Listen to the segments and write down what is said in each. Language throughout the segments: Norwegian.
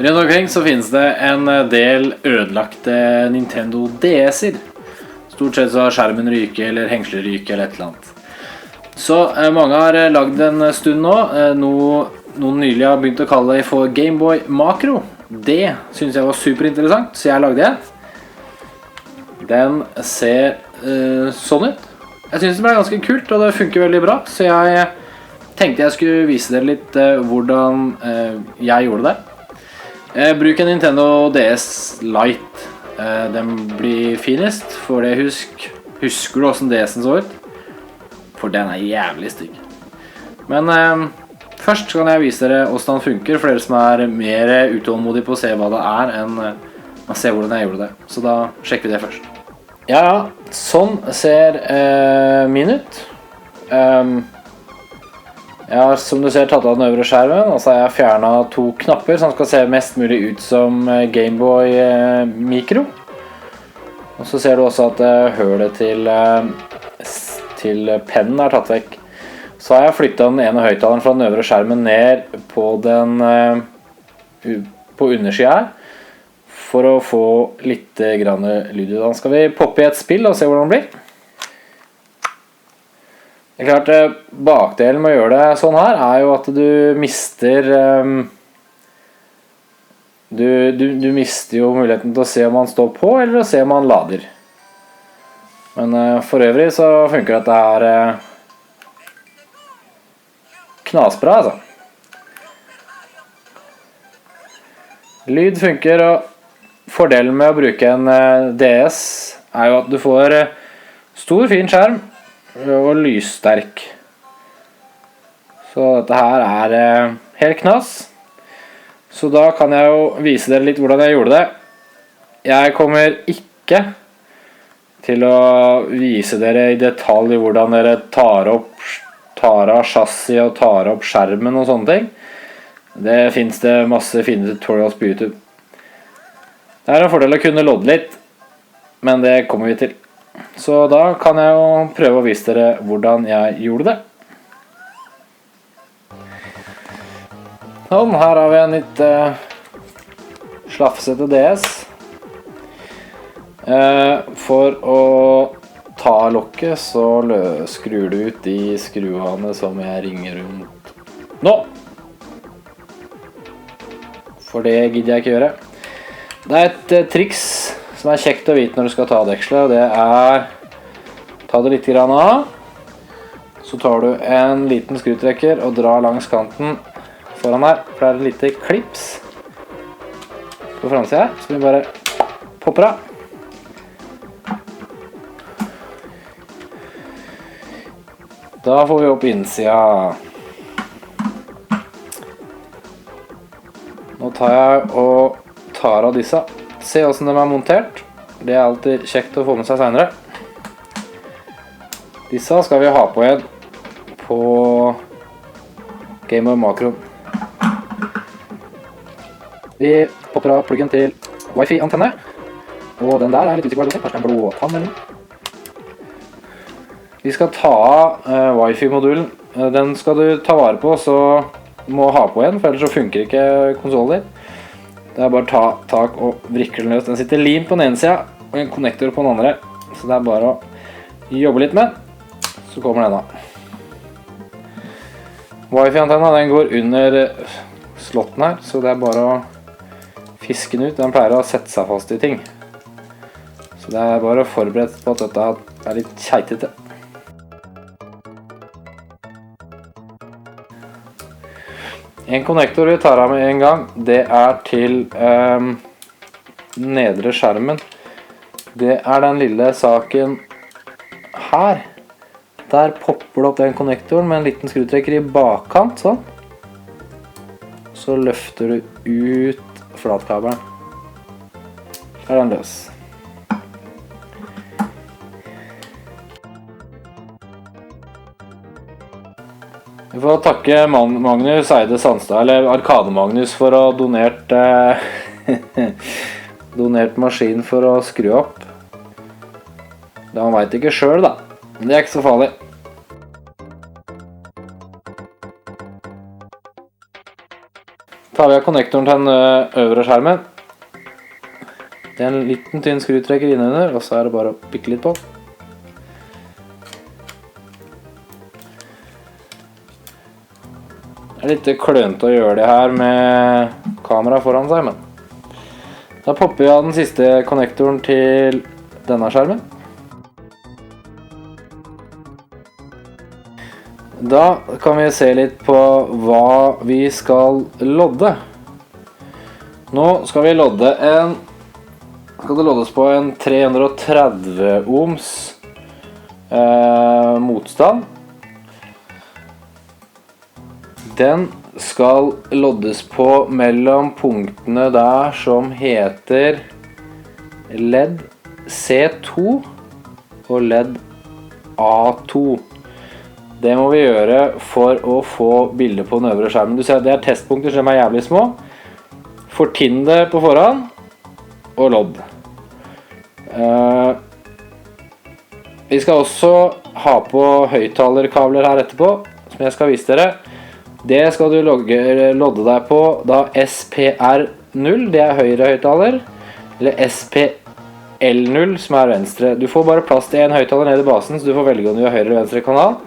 Rundt omkring så finnes det en del ødelagte Nintendo DS-er. Stort sett så har skjermen ryke eller hengsler ryke eller et eller annet. Så mange har lagd en stund nå, noen nylig har begynt å kalle det for Game Boy Macro. Det synes jeg var superinteressant, så jeg lagde en. Den ser sånn ut. Jeg synes det ble ganske kult, og det funker veldig bra, så jeg tenkte jeg skulle vise dere litt hvordan jeg gjorde det. Bruk en Nintendo DS Lite. Den blir finest, for det husker du hvordan DS-en så ut? For den er jævlig stygg. Men først kan jeg vise dere hvordan den funker, for dere som er mer utålmodige på å se hva det er enn å se hvordan jeg gjorde det. Så da sjekker vi det først. Ja, sånn ser min ut. Jeg har, som du ser, tatt av den øvre skjermen, og så har jeg fjernet 2 knapper som skal se mest mulig ut som Game Boy Micro. Og så ser du også at hølet til pennen er tatt vekk. Så har jeg flyttet den ene høyttaleren fra den øvre skjermen ned på på undersiden her, for å få litt grann lyd. Da skal vi poppe i et spill og se hvordan det blir. Det er klart, bakdelen med å gjøre det sånn her er jo at du mister du mister jo muligheten til å se om han står på eller å se om han lader. Men for øvrig så funker dette her knasbra, altså. Lyd funker, og fordelen med å bruke en DS er jo at du får stor, fin skjerm og lyssterk. Så dette her er helt knas. Så da kan jeg jo vise dere litt hvordan jeg gjorde det. Jeg kommer ikke til å vise dere i detalj hvordan dere tar av chassis og tar opp skjermen og sånne ting. Det finnes det masse fine tutorials på YouTube. Det er en fordel å kunne lodde litt, men det kommer vi til. Så da kan jeg jo prøve å vise dere hvordan jeg gjorde det. Sånn, her har vi en litt slafsete DS. For å ta lokket så skrur du ut de skruene som jeg ringer rundt nå. For det gidder jeg ikke gjøre. Det er et triks som er kjekt å vite når du skal ta dekselet, og det er ta det litt grann av. Så tar du en liten skrutrekker og drar langs kanten foran her, for det er et lite klips på framsiden her, så vi bare popper av. Da får vi opp innsida. Nå tar jeg og tar av disse. Se hvordan de er montert. Det er alltid kjekt å få med seg senere. Disse skal vi ha på igjen på Game Boy Macro. Vi popper av pluggen til Wi-Fi-antenne. Og den der er litt usikker på det. Kanskje det er en blåtann eller noe. Vi skal ta av Wi-Fi-modulen. Den skal du ta vare på, så du må ha på igjen, for ellers så funker ikke konsolen din. Det er bare å ta tak og vrikke den løs. Den sitter lim på den ene siden, og en konnektor på den andre. Så det er bare å jobbe litt med den, så kommer den av. Wi-Fi-antenna, den går under slotten her, så det er bare å fiske den ut. Den pleier å sette seg fast i ting. Så det er bare å forberede på at dette er litt keitete. En konnektor vi tar av med en gang, det er til nedre skjermen. Det er den lille saken her. Der popper det opp den konnektoren med en liten skrutrekker i bakkant, sånn. Så løfter du ut flatkabelen. Så er den løs. Vi får takke Magnus Eide Sandstad, eller Arkade-Magnus, for å ha donert maskin for å skru opp. Det han vet ikke selv da, men det er ikke så farlig. tar vi av konnektoren til den øvre skjermen. Det er en liten tynn skrutrekker innunder, og så er det bare å pikke litt på. Det er litt klønete å gjøre det her med kamera foran seg, men da popper vi av den siste konnektoren til denne skjermen. Da kan vi se litt på hva vi skal lodde. Nå skal vi lodde skal det loddes på en 330 ohms motstand. Den skal loddes på mellom punktene der som heter LED C2 og LED A2. Det må vi gjøre for å få bildet på den øvre skjermen. Du ser at det er testpunkter som er jævlig små. Fortinn det på forhånd, og lodd. Vi skal også ha på høyttalerkabler her etterpå, som jeg skal vise dere. Det skal du lodde deg på da SPR0, det er høyre høyttaler, eller SPL0 som er venstre. Du får bare plass til en høyttaler ned i basen, så du får velge om du har høyre eller venstre kanal.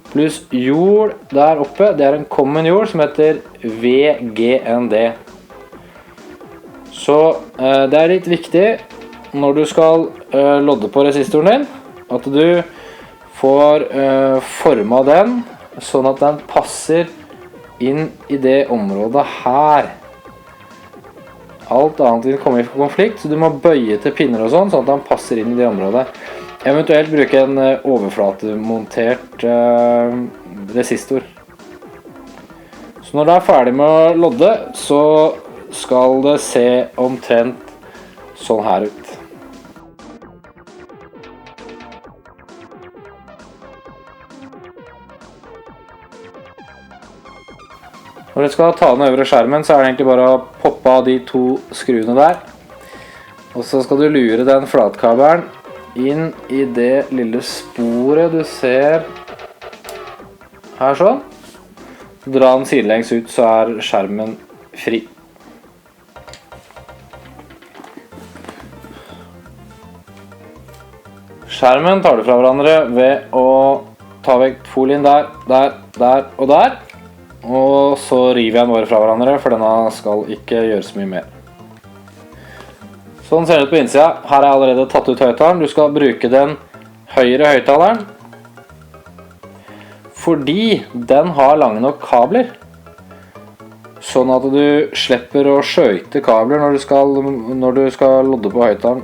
Pluss jord der oppe, det er en common jord som heter VGND. Så det er litt viktig når du skal lodde på resistoren din, at du får formet den, sånn at den passer inn i det området her. Alt annet vil komme i konflikt, så du må bøye til pinner og sånn at den passer inn i det området. Eventuelt bruke en overflatemontert resistor. Så når du er ferdig med å lodde, så skal det se omtrent sånn her ut. Når du skal ta den øvre skjermen, så er det egentlig bare å poppe av de to skruene der. Og så skal du lure den flatkabelen inn i det lille sporet du ser her sånn. Dra den sidelengs ut, så er skjermen fri. Skjermen tar du fra hverandre ved å ta vekk folien der, der, der og der. Og så river jeg den bare fra hverandre, for denne skal ikke gjøre så mye mer. Sånn ser det ut på innsida. Her er jeg allerede tatt ut høyttaleren. Du skal bruke den høyre høyttaleren, fordi den har lange nok kabler, sånn at du slipper å skjøyte kabler når du skal lodde på høyttaleren.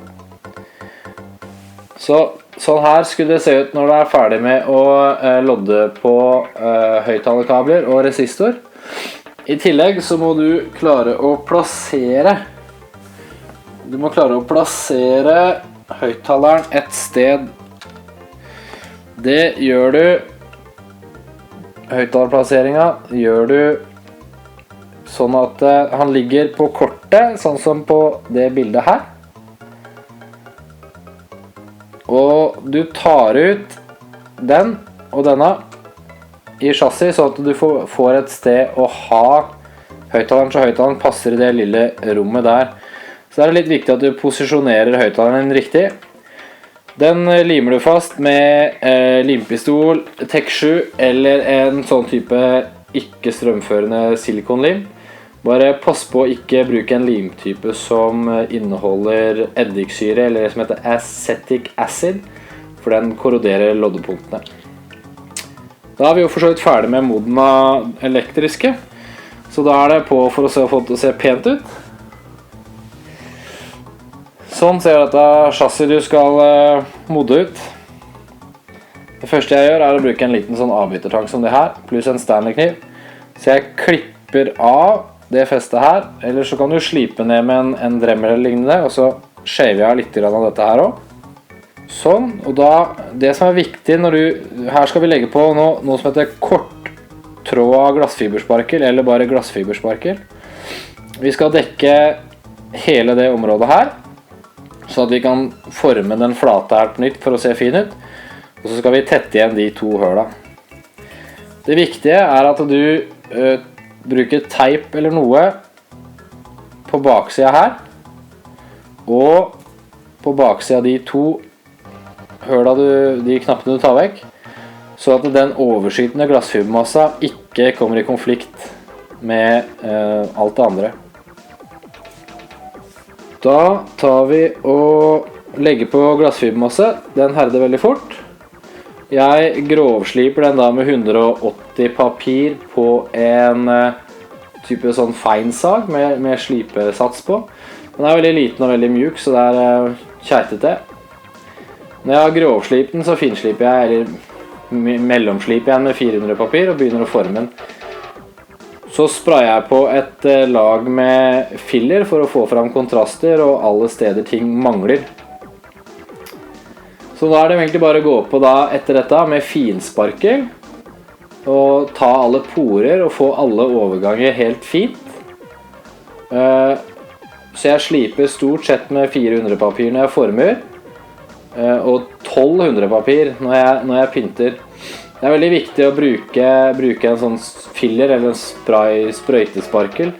Sånn her skulle det se ut når du er ferdig med å lodde på høyttalerkabler og resistor. I tillegg så må du klare å plassere høyttaleren et sted. Det gjør du, høyttalerplasseringen gjør du sånn at han ligger på kortet, sånn som på det bildet her. Og du tar ut den og denne i chassis, så at du får et sted å ha høyttaleren, så høyttaleren passer i det lille rommet der. Så det er litt viktig at du posisjonerer høyttaleren riktig. Den limer du fast med limpistol, Tech7 eller en sånn type ikke strømførende silikonlim. Bare pass på å ikke bruke en limtype som inneholder eddiksyre, eller det som heter acetic acid, for den korroderer loddepunktene. Da er vi jo for så vidt ferdig med moden av elektriske, så da er det på for å få det til å se pent ut. Sånn ser dette chassis du skal modde ut. Det første jeg gjør er å bruke en liten sånn avbyttertang som det her, pluss en Stanley-kniv. Så jeg klipper av det festet her, eller så kan du slipe ned med en dremmer eller lignende, og så skjever jeg litt av dette her også. Sånn, og da, det som er viktig her skal vi legge på noe som heter korttråd av glassfibersparkel, eller bare glassfibersparkel. Vi skal dekke hele det området her, så at vi kan forme den flate her på nytt for å se fin ut, og så skal vi tette igjen de to høla. Det viktige er at du bruke teip eller noe på baksida her, og på baksida av de to høla de knappene du tar vekk, så at den overskytende glassfibermassa ikke kommer i konflikt med alt det andre. Da tar vi og legger på glassfibermasse. Den herder veldig fort. Jeg grovsliper den da med 180 papir på en type sånn feinsag med slipesats på. Den er veldig liten og veldig mjuk, så det er kjeitete. Når jeg har grovslipet den, så finsliper jeg, eller mellomsliper jeg den med 400 papir og begynner å forme den. Så sprayer jeg på et lag med filler for å få fram kontraster og alle steder ting mangler. Så da er det egentlig bare å gå på da etter dette med finsparkel og ta alle porer og få alle overganger helt fint. Så jeg sliper stort sett med 400 papir når jeg former, og 1200 papir når jeg pynter. Det er veldig viktig å bruke en sånn filler eller en sprøytesparkel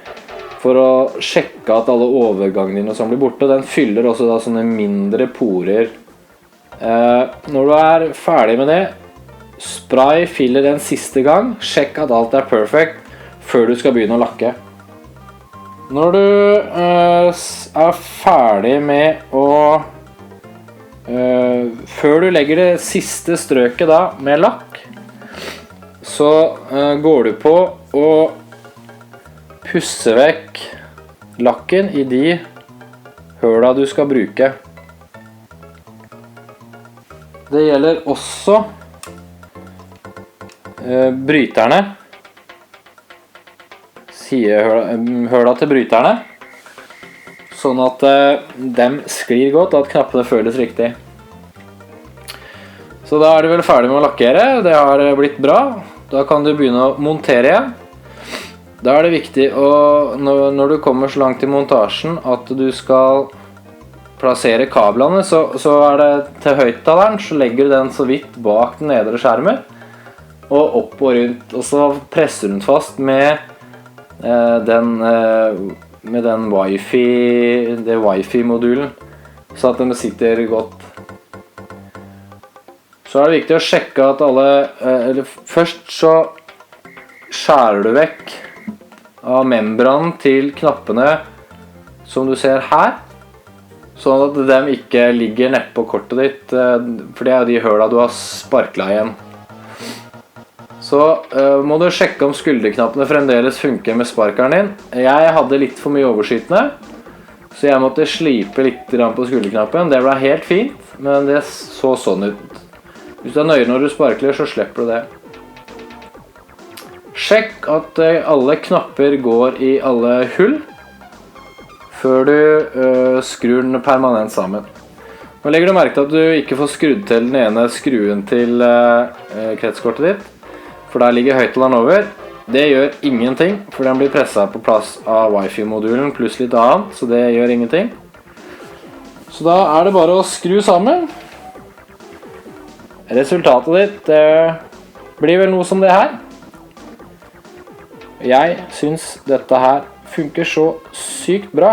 for å sjekke at alle overgangene dine som blir borte. Den fyller også da sånne mindre porer. Når du er ferdig med det, spray filler en siste gang. Sjekk at alt er perfekt før du skal begynne å lakke. Når du er ferdig med å før du legger det siste strøket da med lakk, så går du på å pusse vekk lakken i de høla du skal bruke. Det gjelder også bryterne, sidehøla til bryterne, sånn at dem sklir godt og at knappene føles riktig. Så da er du vel ferdig med å lakkere, det har blitt bra. Da kan du begynne å montere igjen. Da er det viktig når du kommer så langt i montasjen at du skal plassere kablene, så er det til høyttaleren, så legger du den så vidt bak den nedre skjermen, og opp og rundt, og så presser du den fast med den wifi-modulen, så at den sitter godt. Så er det viktig å sjekke at først så skjærer du vekk av membranen til knappene som du ser her, sånn at de ikke ligger nede på kortet ditt, for det er de høla du har sparklet igjen. Så må du sjekke om skulderknappene fremdeles funker med sparkeren din. Jeg hadde litt for mye overskytende, så jeg måtte slipe litt på skulderknappen. Det ble helt fint, men det så sånn ut. Hvis du er nøye når du sparkler, så slipper du det. Sjekk at alle knapper går i alle hull før du skrur den permanent sammen. Nå legger du merke til at du ikke får skrudd til den ene skruen til kretskortet ditt, for der ligger høyttaleren over. Det gjør ingenting, for den blir presset på plass av wifi-modulen pluss litt annet, så det gjør ingenting. Så da er det bare å skru sammen. Resultatet ditt blir vel noe som det her. Jeg synes dette her funker så sykt bra.